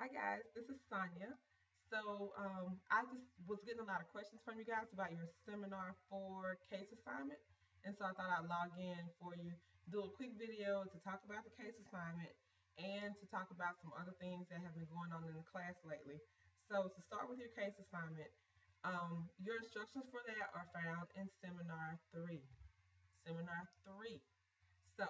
Hi guys, this is Sonia. I just was getting a lot of questions from you guys about your seminar for case assignment, and so I thought I'd log in for you, do a quick video to talk about the case assignment and to talk about some other things that have been going on in the class lately. So to start with your case assignment, your instructions for that are found in Seminar 3. Seminar 3. So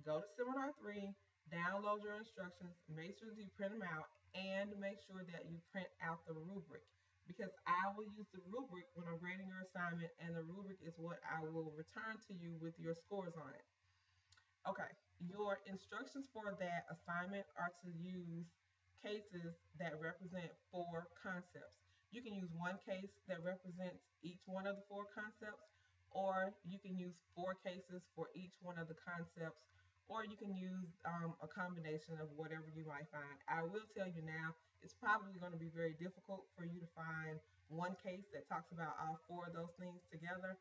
go to Seminar 3, download your instructions, make sure that you print them out, and make sure that you print out the rubric because I will use the rubric when I'm grading your assignment, and the rubric is what I will return to you with your scores on it. Okay, your instructions for that assignment are to use cases that represent four concepts. You can use one case that represents each one of the four concepts, or you can use four cases for each one of the concepts, or you can use a combination of whatever you might find. I will tell you now, it's probably going to be very difficult for you to find one case that talks about all four of those things together.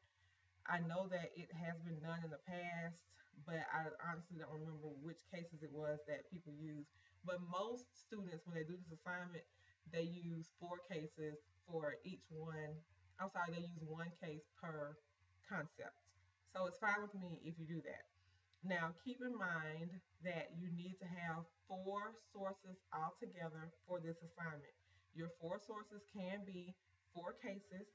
I know that it has been done in the past, but I honestly don't remember which cases it was that people used. But most students, when they do this assignment, they use four cases for each one. I'm sorry, they use one case per concept. So it's fine with me if you do that. Now, keep in mind that you need to have four sources altogether for this assignment. Your four sources can be four cases,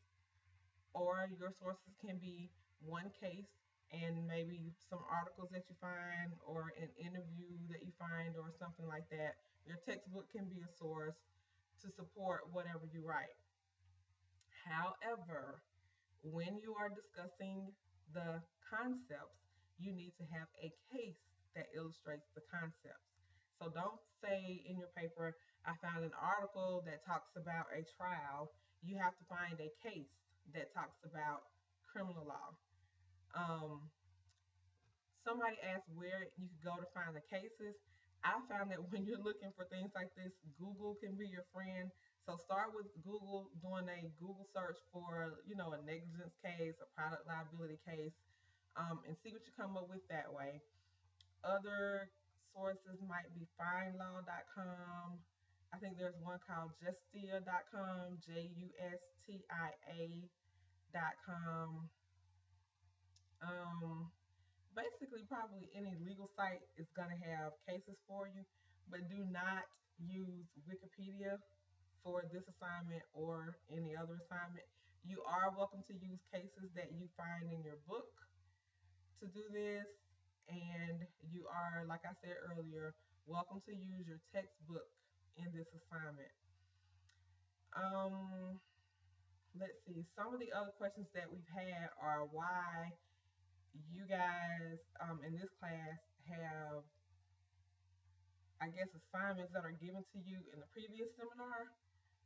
or your sources can be one case and maybe some articles that you find or an interview that you find or something like that. Your textbook can be a source to support whatever you write. However, when you are discussing the concepts, you need to have a case that illustrates the concepts. So don't say in your paper, I found an article that talks about a trial. You have to find a case that talks about criminal law. Um, Somebody asked where you could go to find the cases. I found that when you're looking for things like this, Google can be your friend. So start with Google, doing a Google search for, a negligence case, a product liability case, and see what you come up with that way. Other sources might be findlaw.com. I think there's one called justia.com, justia.com. Um, Basically, probably any legal site is going to have cases for you, but do not use Wikipedia for this assignment or any other assignment. You are welcome to use cases that you find in your book to do this, and you are, like I said earlier, welcome to use your textbook in this assignment. Um, let's see, some of the other questions that we've had are why you guys in this class have, I guess, assignments that are given to you in the previous seminar.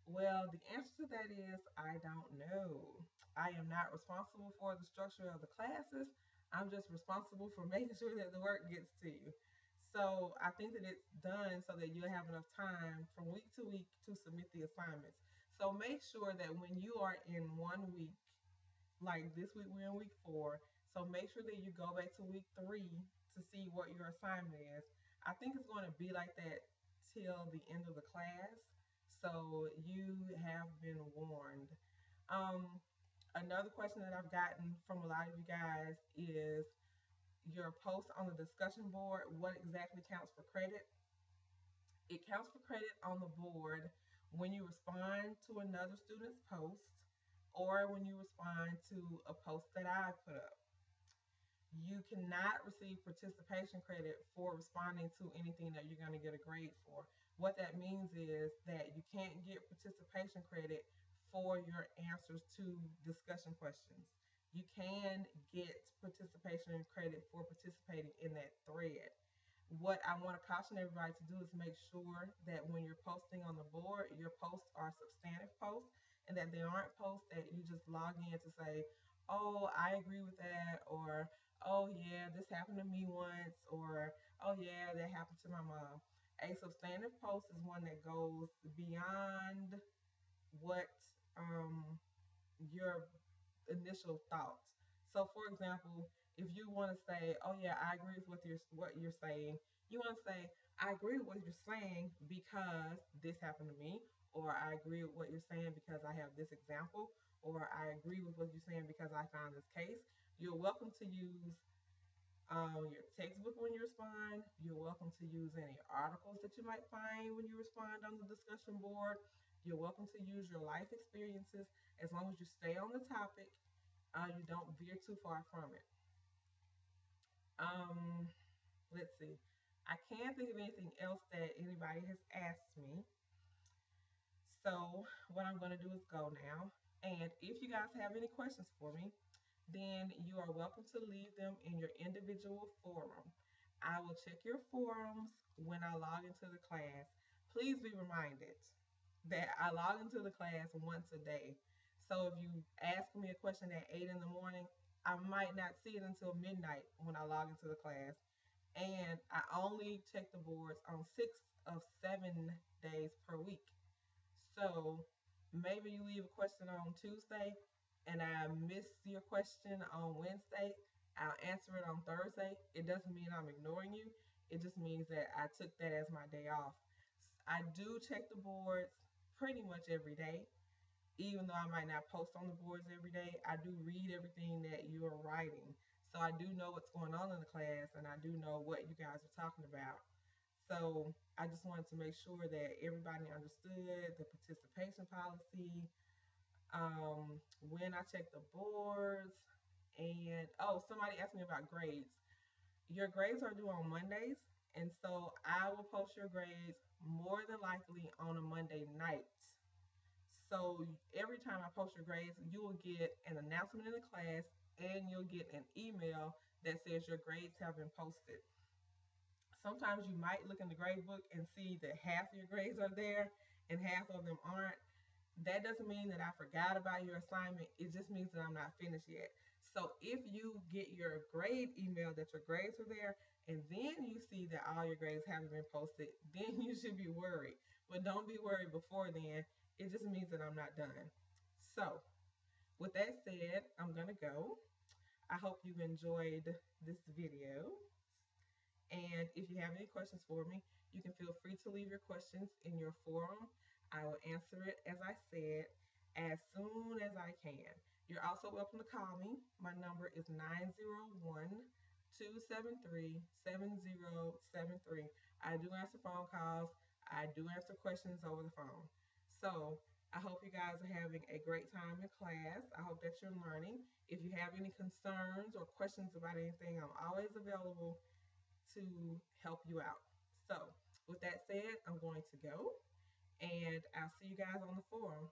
Well, the answer to that is I don't know. I am not responsible for the structure of the classes. I'm just responsible for making sure that the work gets to you. So I think that it's done so that you'll have enough time from week to week to submit the assignments. So make sure that when you are in one week, like this week we're in week 4, so make sure that you go back to week 3 to see what your assignment is. I think it's going to be like that till the end of the class, so you have been warned. um, Another question that I've gotten from a lot of you guys is your post on the discussion board, what exactly counts for credit? It counts for credit on the board when you respond to another student's post or when you respond to a post that I put up. You cannot receive participation credit for responding to anything that you're going to get a grade for. What that means is that you can't get participation credit for your answers to discussion questions. You can get participation credit for participating in that thread. What I want to caution everybody to do is make sure that when you're posting on the board, your posts are substantive posts and that they aren't posts that you just log in to say, oh, I agree with that, or oh, yeah, this happened to me once, or oh, yeah, that happened to my mom. A substantive post is one that goes beyond what your initial thoughts. So, for example, if you want to say, "Oh yeah, I agree with what you're saying," You want to say, I agree with what you're saying because this happened to me, or I agree with what you're saying because I have this example, or I agree with what you're saying because I found this case. You're welcome to use your textbook when you respond. You're welcome to use any articles that you might find when you respond on the discussion board. You're welcome to use your life experiences as long as you stay on the topic. You don't veer too far from it. Um, let's see. I can't think of anything else that anybody has asked me. So what I'm going to do is go now. And if you guys have any questions for me, then you are welcome to leave them in your individual forum. I will check your forums when I log into the class. Please be reminded that I log into the class once a day. So if you ask me a question at 8 in the morning, I might not see it until midnight when I log into the class. And I only check the boards on 6 of 7 days per week. So maybe you leave a question on Tuesday and I miss your question on Wednesday. I'll answer it on Thursday. It doesn't mean I'm ignoring you. It just means that I took that as my day off. I do check the boards pretty much every day. Even though I might not post on the boards every day, I do read everything that you are writing. So I do know what's going on in the class and I do know what you guys are talking about. So I just wanted to make sure that everybody understood the participation policy, when I check the boards, and oh, somebody asked me about grades. Your grades are due on Mondays, and so I will post your grades more than likely on a Monday night. So every time I post your grades, you will get an announcement in the class and you'll get an email that says your grades have been posted. Sometimes you might look in the grade book and see that half of your grades are there and half of them aren't. That doesn't mean that I forgot about your assignment. It just means that I'm not finished yet. So if you get your grade email that your grades are there and then you see that all your grades haven't been posted, then you should be worried. But don't be worried before then. It just means that I'm not done. So with that said, I'm going to go. I hope you've enjoyed this video. And if you have any questions for me, you can feel free to leave your questions in your forum. I will answer it, as I said, as soon as I can. You're also welcome to call me. My number is 901-273-7073. I do answer phone calls. I do answer questions over the phone. So I hope you guys are having a great time in class. I hope that you're learning. If you have any concerns or questions about anything, I'm always available to help you out. So, with that said, I'm going to go and I'll see you guys on the forum.